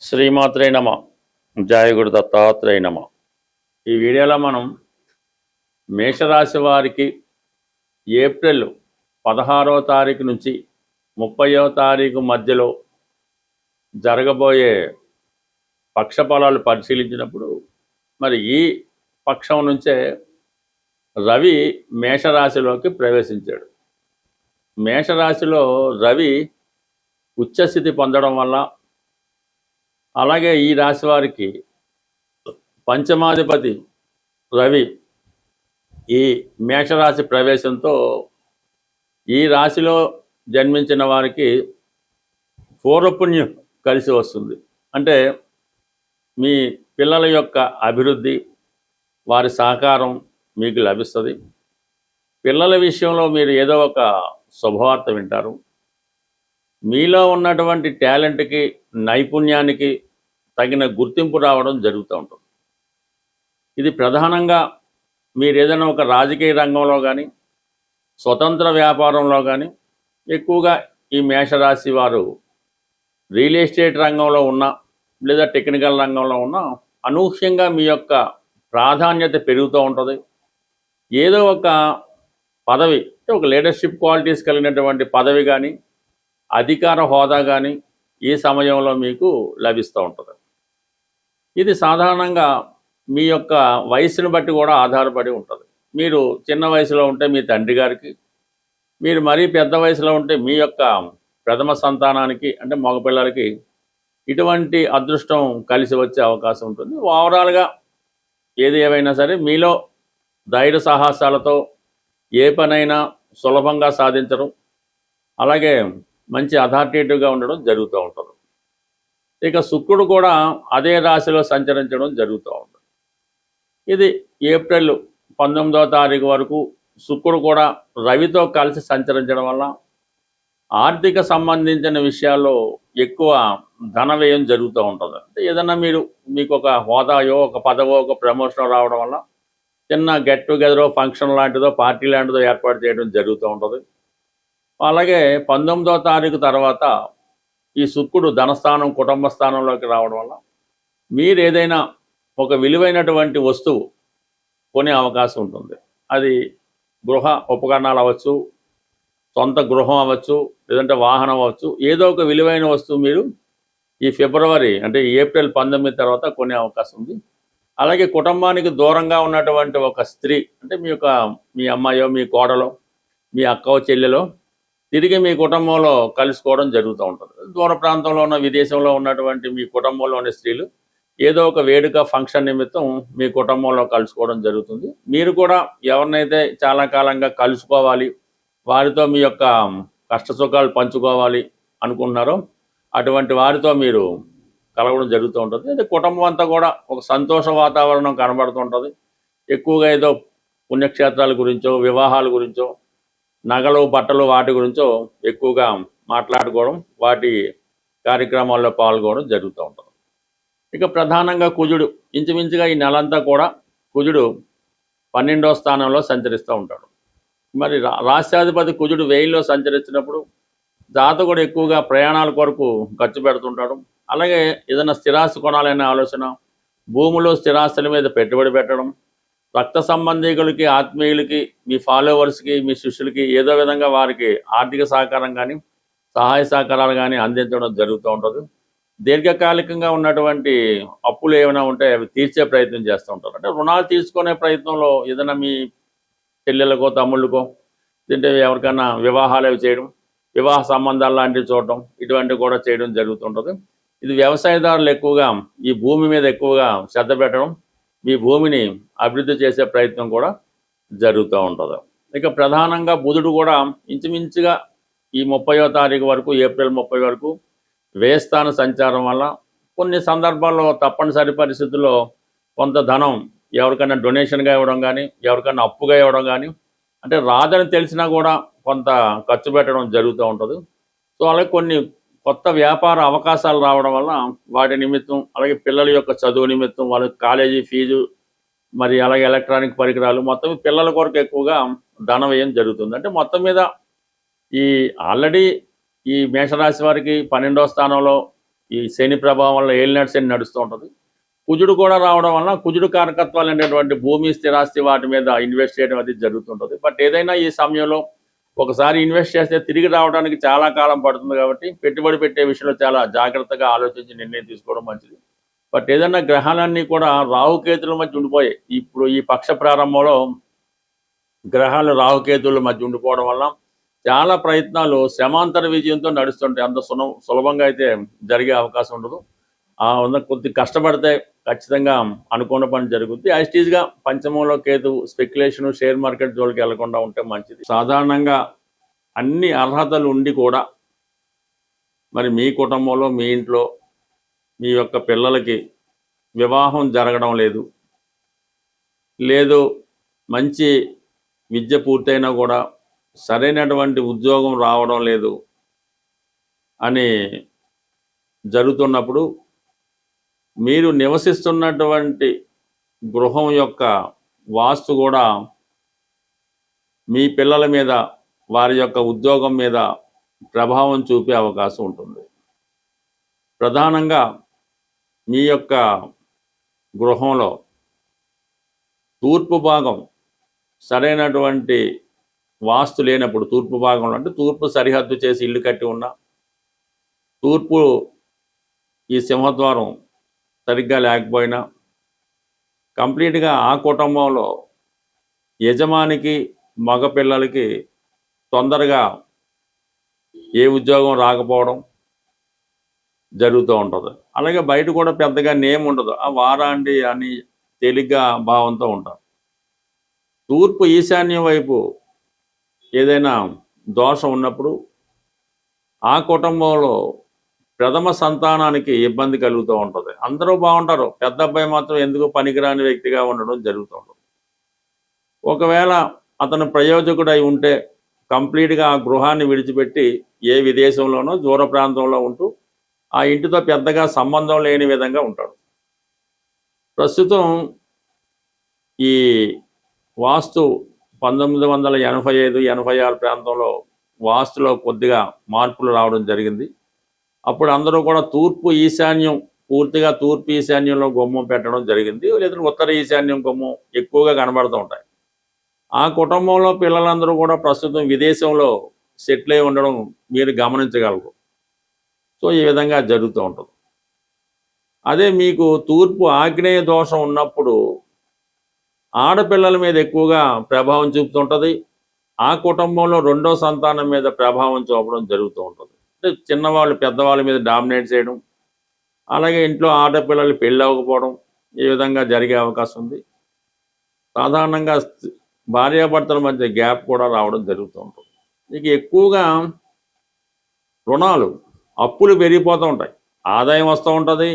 శ్రీమాత్రే నమ. జయ గురు దత్తాత్రేయ నమ. ఈ వీడియోలో మనం మేషరాశి వారికి ఏప్రిల్ 16వ తారీఖు నుంచి 30వ తారీఖు మధ్యలో జరగబోయే పక్షఫలాలు పరిశీలించినప్పుడు మరి ఈ పక్షం నుంచే రవి మేషరాశిలోకి ప్రవేశించాడు. మేషరాశిలో రవి ఉచ్చస్థితి పొందడం వల్ల, అలాగే ఈ రాశి వారికి పంచమాధిపతి రవి ఈ మేషరాశి ప్రవేశంతో ఈ రాశిలో జన్మించిన వారికి పూర్వపుణ్యం కలిసి వస్తుంది. అంటే మీ పిల్లల యొక్క అభివృద్ధి, వారి సహకారం మీకు లభిస్తుంది. పిల్లల విషయంలో మీరు ఏదో ఒక శుభవార్త వింటారు. మీలో ఉన్నటువంటి టాలెంట్కి, నైపుణ్యానికి తగిన గుర్తింపు రావడం జరుగుతూ ఉంటుంది. ఇది ప్రధానంగా మీరు ఏదైనా ఒక రాజకీయ రంగంలో కానీ, స్వతంత్ర వ్యాపారంలో కానీ, ఎక్కువగా ఈ మేషరాశి వారు రియల్ ఎస్టేట్ రంగంలో ఉన్న, లేదా టెక్నికల్ రంగంలో ఉన్న అనూహ్యంగా మీ యొక్క ప్రాధాన్యత పెరుగుతూ ఉంటుంది. ఏదో ఒక పదవి, ఒక లీడర్షిప్ క్వాలిటీస్ కలిగినటువంటి పదవి కానీ, అధికార హోదా కానీ ఈ సమయంలో మీకు లభిస్తూ ఉంటుంది. ఇది సాధారణంగా మీ యొక్క వయసును బట్టి కూడా ఆధారపడి ఉంటుంది. మీరు చిన్న వయసులో ఉంటే మీ తండ్రి గారికి, మీరు మరీ పెద్ద వయసులో ఉంటే మీ యొక్క ప్రథమ సంతానానికి, అంటే మగపిల్లలకి ఇటువంటి అదృష్టం కలిసి వచ్చే అవకాశం ఉంటుంది. ఓవరాల్గా ఏది ఏమైనా సరే మీలో ధైర్య సాహసాలతో ఏ పనైనా సులభంగా సాధించడం, అలాగే మంచి అథారిటేటివ్గా ఉండడం జరుగుతూ ఉంటుంది. ఇక శుక్రుడు కూడా అదే రాశిలో సంచరించడం జరుగుతూ ఉంటుంది. ఇది ఏప్రిల్ 19వ తారీఖు వరకు శుక్రుడు కూడా రవితో కలిసి సంచరించడం వల్ల ఆర్థిక సంబంధించిన విషయాల్లో ఎక్కువ ధన వ్యయం జరుగుతూ ఉంటుంది. అంటే ఏదన్నా మీకు ఒక హోదాయో, ఒక పదవో, ఒక ప్రమోషన్ రావడం వల్ల చిన్న గెట్ టుగెదరో, ఫంక్షన్ లాంటిదో, పార్టీ లాంటిదో ఏర్పాటు చేయడం జరుగుతూ ఉంటుంది. అలాగే 19వ తారీఖు తర్వాత ఈ శుక్రుడు ధనస్థానం, కుటుంబ స్థానంలోకి రావడం వల్ల మీరు ఏదైనా ఒక విలువైనటువంటి వస్తువు కొనే అవకాశం ఉంటుంది. అది గృహ ఉపకరణాలు అవ్వచ్చు, సొంత గృహం అవ్వచ్చు, లేదంటే వాహనం అవ్వచ్చు. ఏదో ఒక విలువైన వస్తువు మీరు ఈ ఫిబ్రవరి, అంటే ఏప్రిల్ 19 తర్వాత కొనే అవకాశం ఉంది. అలాగే కుటుంబానికి దూరంగా ఉన్నటువంటి ఒక స్త్రీ, అంటే మీ అమ్మాయో, మీ కోడలో, మీ అక్కో, చెల్లెలో తిరిగి మీ కుటుంబంలో కలుసుకోవడం జరుగుతూ ఉంటుంది. దూర ప్రాంతంలో ఉన్న, విదేశంలో ఉన్నటువంటి మీ కుటుంబంలోని స్త్రీలు ఏదో ఒక వేడుక, ఫంక్షన్ నిమిత్తం మీ కుటుంబంలో కలుసుకోవడం జరుగుతుంది. మీరు కూడా ఎవరినైతే చాలా కాలంగా కలుసుకోవాలి, వారితో మీ యొక్క కష్టసుఖాలు పంచుకోవాలి అనుకుంటున్నారో అటువంటి వారితో మీరు కలవడం జరుగుతూ ఉంటుంది. అయితే కుటుంబం అంతా కూడా ఒక సంతోష వాతావరణం కనబడుతుంటుంది. ఎక్కువగా ఏదో పుణ్యక్షేత్రాల గురించో, వివాహాల గురించో, నగలు, బట్టలు వాటి గురించో ఎక్కువగా మాట్లాడుకోవడం, వాటి కార్యక్రమాల్లో పాల్గొనడం జరుగుతూ ఉంటుంది. ఇక ప్రధానంగా కుజుడు ఇంచుమించుగా ఈ నెలంతా కూడా కుజుడు 12వ స్థానంలో సంచరిస్తూ ఉంటాడు. మరి రాష్ట్రాధిపతి కుజుడు 1000లో సంచరించినప్పుడు జాతకుడు ఎక్కువగా ప్రయాణాల కొరకు ఖర్చు పెడుతుంటాడు. అలాగే ఏదైనా స్థిరాస్తి కొనాలనే ఆలోచన, భూములు, స్థిరాస్తుల మీద పెట్టుబడి పెట్టడం, రక్త సంబంధికులకి, ఆత్మీయులకి, మీ ఫాలోవర్స్కి, మీ శిష్యులకి ఏదో విధంగా వారికి ఆర్థిక సహకారం కానీ, సహాయ సహకారాలు కానీ అందించడం జరుగుతూ ఉంటుంది. దీర్ఘకాలికంగా ఉన్నటువంటి అప్పులు ఏమైనా ఉంటే అవి తీర్చే ప్రయత్నం చేస్తూ ఉంటారు. అంటే రుణాలు తీసుకునే ప్రయత్నంలో ఏదైనా మీ చెల్లెళ్ళకో, తమ్ముళ్ళకో, తింటే ఎవరికైనా వివాహాలు అవి చేయడం, వివాహ సంబంధాలు లాంటివి చూడటం, ఇటువంటివి కూడా చేయడం జరుగుతుంటుంది. ఇది వ్యవసాయదారులు ఎక్కువగా ఈ భూమి మీద ఎక్కువగా శ్రద్ధ పెట్టడం, మీ భూమిని అభివృద్ధి చేసే ప్రయత్నం కూడా జరుగుతూ ఉంటుంది. ఇక ప్రధానంగా బుధుడు కూడా ఇంచుమించుగా ఈ 30వ తారీఖు వరకు, ఏప్రిల్ 30 వరకు వ్యయస్థాన సంచారం వల్ల కొన్ని సందర్భాల్లో తప్పనిసరి పరిస్థితుల్లో కొంత ధనం ఎవరికైనా డొనేషన్గా ఇవ్వడం కానీ, ఎవరికైనా అప్పుగా ఇవ్వడం కానీ, అంటే రాదని తెలిసినా కూడా కొంత ఖర్చు పెట్టడం జరుగుతూ ఉంటుంది. సో అలాగే కొన్ని కొత్త వ్యాపార అవకాశాలు రావడం వల్ల వాటి నిమిత్తం, అలాగే పిల్లల యొక్క చదువు నిమిత్తం, వాళ్ళకి కాలేజీ ఫీజు, మరి అలాగే ఎలక్ట్రానిక్ పరికరాలు, మొత్తం పిల్లల కొరకు ఎక్కువగా ధన వ్యయం జరుగుతుంది. అంటే మొత్తం మీద ఈ ఆల్రెడీ ఈ మేషరాశి వారికి 12వ స్థానంలో ఈ శని ప్రభావం వల్ల ఏలినాటి శని నడుస్తూ ఉంటుంది. కుజుడు కూడా రావడం వల్ల కుజుడు కారకత్వాలు అనేటువంటి భూమి స్థిరాస్తి వాటి మీద ఇన్వెస్ట్ చేయడం అది జరుగుతుంటుంది. బట్ ఏదైనా ఈ సమయంలో ఒకసారి ఇన్వెస్ట్ చేస్తే తిరిగి రావడానికి చాలా కాలం పడుతుంది కాబట్టి పెట్టుబడి పెట్టే విషయంలో చాలా జాగ్రత్తగా ఆలోచించి నిర్ణయం తీసుకోవడం మంచిది. బట్ ఏదైనా గ్రహాలన్నీ కూడా రాహుకేతుల మధ్య ఉండిపోయాయి. ఇప్పుడు ఈ పక్ష ప్రారంభంలో గ్రహాలు రాహుకేతుల మధ్య ఉండిపోవడం వల్ల చాలా ప్రయత్నాలు శ్రమాంతర విజయంతో నడుస్తుంటాయి. అంత సులభంగా అయితే జరిగే అవకాశం ఉండదు. కొద్ది కష్టపడితే ఖచ్చితంగా అనుకున్న పని జరుగుతుంది. యాస్టీజ్గా పంచమంలో కేతు స్పెక్యులేషన్ షేర్ మార్కెట్ జోలికి వెళ్లకుండా ఉంటే మంచిది. సాధారణంగా అన్ని అర్హతలు ఉండి కూడా మరి మీ కుటుంబంలో మీ ఇంట్లో మీ యొక్క పిల్లలకి వివాహం జరగడం లేదు, మంచి విద్య పూర్తయినా కూడా సరైనటువంటి ఉద్యోగం రావడం లేదు అని జరుగుతున్నప్పుడు మీరు నివసిస్తున్నటువంటి గృహం యొక్క వాస్తు కూడా మీ పిల్లల మీద వారి యొక్క ఉద్యోగం మీద ప్రభావం చూపే అవకాశం ఉంటుంది. ప్రధానంగా మీ యొక్క గృహంలో తూర్పు భాగం సరైనటువంటి వాస్తు లేనప్పుడు, తూర్పు భాగంలో అంటే తూర్పు సరిహద్దు చేసి ఇల్లు కట్టి ఉన్న తూర్పు ఈ సింహద్వారం సరిగ్గా లేకపోయినా కంప్లీట్గా ఆ కుటుంబంలో యజమానికి మగపిల్లలకి తొందరగా ఏ ఉద్యోగం రాకపోవడం జరుగుతూ ఉంటుంది. అలాగే బయట కూడా పెద్దగా నేమ్ ఉండదు, ఆ వారాండి అని తేలిగ్గా భావంతో ఉంటారు. తూర్పు ఈశాన్యం వైపు ఏదైనా దోషం ఉన్నప్పుడు ఆ కుటుంబంలో ప్రథమ సంతానానికి ఇబ్బంది కలుగుతూ ఉంటుంది. అందరూ బాగుంటారు, పెద్ద అబ్బాయి మాత్రం ఎందుకు పనికిరాని వ్యక్తిగా ఉండడం జరుగుతూ ఉంటుంది. ఒకవేళ అతను ప్రయోజకుడై ఉంటే కంప్లీట్గా ఆ గృహాన్ని విడిచిపెట్టి ఏ విదేశంలోనో దూర ప్రాంతంలో ఉంటూ ఆ ఇంటితో పెద్దగా సంబంధం లేని విధంగా ఉంటాడు. ప్రస్తుతం ఈ వాస్తు 1985-86 ప్రాంతంలో వాస్తులో కొద్దిగా మార్పులు రావడం జరిగింది. అప్పుడు అందరూ కూడా తూర్పు ఈశాన్యం, పూర్తిగా తూర్పు ఈశాన్యంలో గుమ్మం పెట్టడం జరిగింది, లేదా ఉత్తర ఈశాన్యం గుమ్మం ఎక్కువగా కనబడుతూ ఉంటాయి. ఆ కుటుంబంలో పిల్లలందరూ కూడా ప్రస్తుతం విదేశంలో సెటిల్ అయి ఉండడం మీరు గమనించగలరు. సో ఈ విధంగా జరుగుతూ ఉంటుంది. అదే మీకు తూర్పు ఆగ్నేయ దోషం ఉన్నప్పుడు ఆడపిల్లల మీద ఎక్కువగా ప్రభావం చూపుతుంటుంది. ఆ కుటుంబంలో రెండో సంతానం మీద ప్రభావం చూపడం జరుగుతూ ఉంటుంది. అంటే చిన్నవాళ్ళు పెద్దవాళ్ళ మీద డామినేట్ చేయడం, అలాగే ఇంట్లో ఆడపిల్లలు పెళ్ళి అవ్వకపోవడం ఈ విధంగా జరిగే అవకాశం ఉంది. సాధారణంగా భార్యాభర్తల మధ్య గ్యాప్ కూడా రావడం జరుగుతూ ఉంటుంది. ఇక ఎక్కువగా రుణాలు, అప్పులు పెరిగిపోతూ ఉంటాయి. ఆదాయం వస్తూ ఉంటుంది,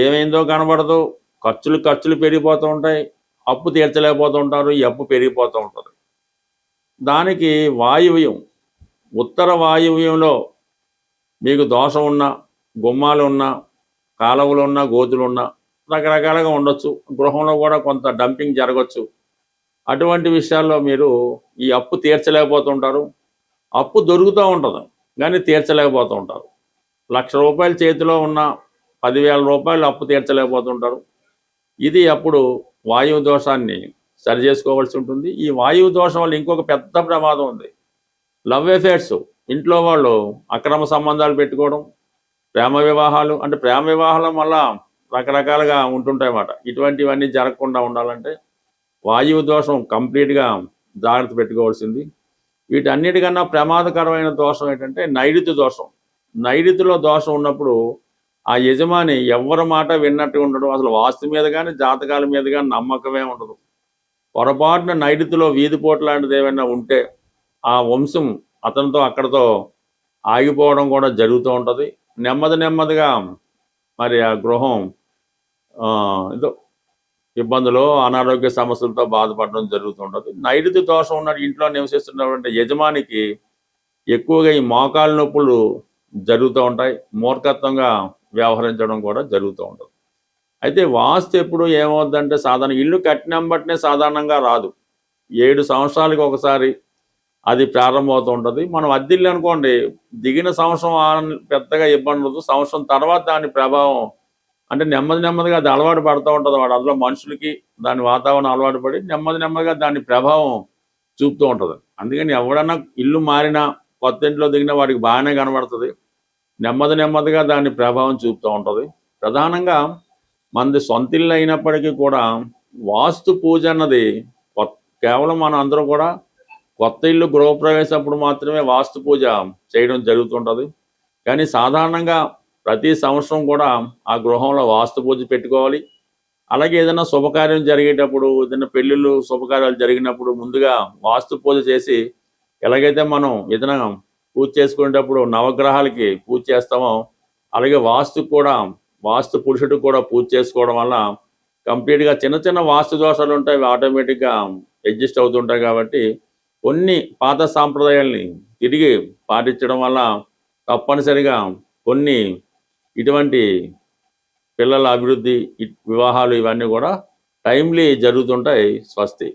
ఏమైందో కనబడదు, ఖర్చులు పెరిగిపోతూ ఉంటాయి, అప్పు తీర్చలేకపోతూ ఉంటారు, ఈ అప్పు పెరిగిపోతూ ఉంటుంది. దానికి వాయువ్యం, ఉత్తర వాయువ్యంలో మీకు దోషం ఉన్న, గుమ్మాలు ఉన్న, కాలువలు ఉన్న, గోతులు ఉన్న రకరకాలుగా ఉండొచ్చు. గృహంలో కూడా కొంత డంపింగ్ జరగచ్చు. అటువంటి విషయాల్లో మీరు ఈ అప్పు తీర్చలేకపోతుంటారు. అప్పు దొరుకుతూ ఉంటుంది కానీ తీర్చలేకపోతూ ఉంటారు. ₹1,00,000 చేతిలో ఉన్న 10,000 రూపాయలు అప్పు తీర్చలేకపోతుంటారు. ఇది అప్పుడు వాయువు దోషాన్ని సరి చేసుకోవాల్సి ఉంటుంది. ఈ వాయువు దోషం వల్ల ఇంకొక పెద్ద ప్రమాదం ఉంది, లవ్ అఫేర్స్. ఇంట్లో వాళ్ళు అక్రమ సంబంధాలు పెట్టుకోవడం, ప్రేమ వివాహాలు. అంటే ప్రేమ వివాహాల వల్ల రకరకాలుగా ఉంటుంటాయి అన్నమాట. ఇటువంటివన్నీ జరగకుండా ఉండాలంటే వాయువు దోషం కంప్లీట్గా జాగ్రత్త పెట్టుకోవాల్సింది. వీటన్నిటికన్నా ప్రమాదకరమైన దోషం ఏంటంటే నైరుతి దోషం. నైరుతిలో దోషం ఉన్నప్పుడు ఆ యజమాని ఎవరి మాట విన్నట్టు ఉండడం, అసలు వాస్తు మీద కానీ జాతకాల మీద కానీ నమ్మకమే ఉండదు. పొరపాటున నైరుతిలో వీధిపోటు లాంటిది ఏమైనా ఉంటే ఆ వంశం అతనితో అక్కడితో ఆగిపోవడం కూడా జరుగుతూ ఉంటుంది. నెమ్మదిగా మరి ఆ గృహం ఏదో ఇబ్బందులు, అనారోగ్య సమస్యలతో బాధపడడం జరుగుతుంటుంది. నైరుతి దోషం ఉన్న ఇంట్లో నివసిస్తున్నటువంటి యజమానికి ఎక్కువగా ఈ మోకాలు నొప్పులు జరుగుతూ ఉంటాయి, మూర్ఖత్వంగా వ్యవహరించడం కూడా జరుగుతూ ఉంటుంది. అయితే వాస్తు ఎప్పుడు ఏమవుద్దంటే, సాధారణ ఇల్లు కట్టినంబట్నే సాధారణంగా రాదు. 7 సంవత్సరాలకి ఒకసారి అది ప్రారంభమవుతూ ఉంటుంది. మనం అద్దిల్లు అనుకోండి, దిగిన సంవత్సరం పెద్దగా ఇబ్బంది ఉండదు. సంవత్సరం తర్వాత దాని ప్రభావం అంటే నెమ్మదిగా అది అలవాటు పడుతూ ఉంటుంది. వాడు అందులో మనుషులకి దాని వాతావరణం అలవాటు పడి నెమ్మదిగా దాని ప్రభావం చూపుతూ ఉంటుంది. అందుకని ఎవడన్నా ఇల్లు మారినా కొత్త ఇంట్లో దిగినా వాడికి బాగానే కనబడుతుంది. నెమ్మదిగా దాని ప్రభావం చూపుతూ ఉంటుంది. ప్రధానంగా మనది సొంత ఇల్లు అయినప్పటికీ కూడా వాస్తు పూజ అన్నది కేవలం మనం అందరూ కూడా కొత్త ఇల్లు గృహప్రవేశప్పుడు మాత్రమే వాస్తు పూజ చేయడం జరుగుతుంటుంది. కానీ సాధారణంగా ప్రతి సంవత్సరం కూడా ఆ గృహంలో వాస్తు పూజ పెట్టుకోవాలి. అలాగే ఏదైనా శుభకార్యం జరిగేటప్పుడు, ఏదైనా పెళ్ళిళ్ళు శుభకార్యాలు జరిగినప్పుడు ముందుగా వాస్తు పూజ చేసి, ఎలాగైతే మనం ఏదైనా పూజ చేసుకునేటప్పుడు నవగ్రహాలకి పూజ చేస్తామో అలాగే వాస్తు పురుషుడికి కూడా పూజ చేసుకోవడం వల్ల కంప్లీట్గా చిన్న వాస్తు దోషాలు ఉంటాయి, అవి ఆటోమేటిక్గా అడ్జస్ట్ అవుతుంటాయి. కాబట్టి కొన్ని పాత సాంప్రదాయాల్ని తిరిగి పాటించడం వల్ల తప్పనిసరిగా కొన్ని ఇటువంటి పిల్లల అభివృద్ధి, వివాహాలు ఇవన్నీ కూడా టైమ్లీ జరుగుతుంటాయి. స్వస్తి.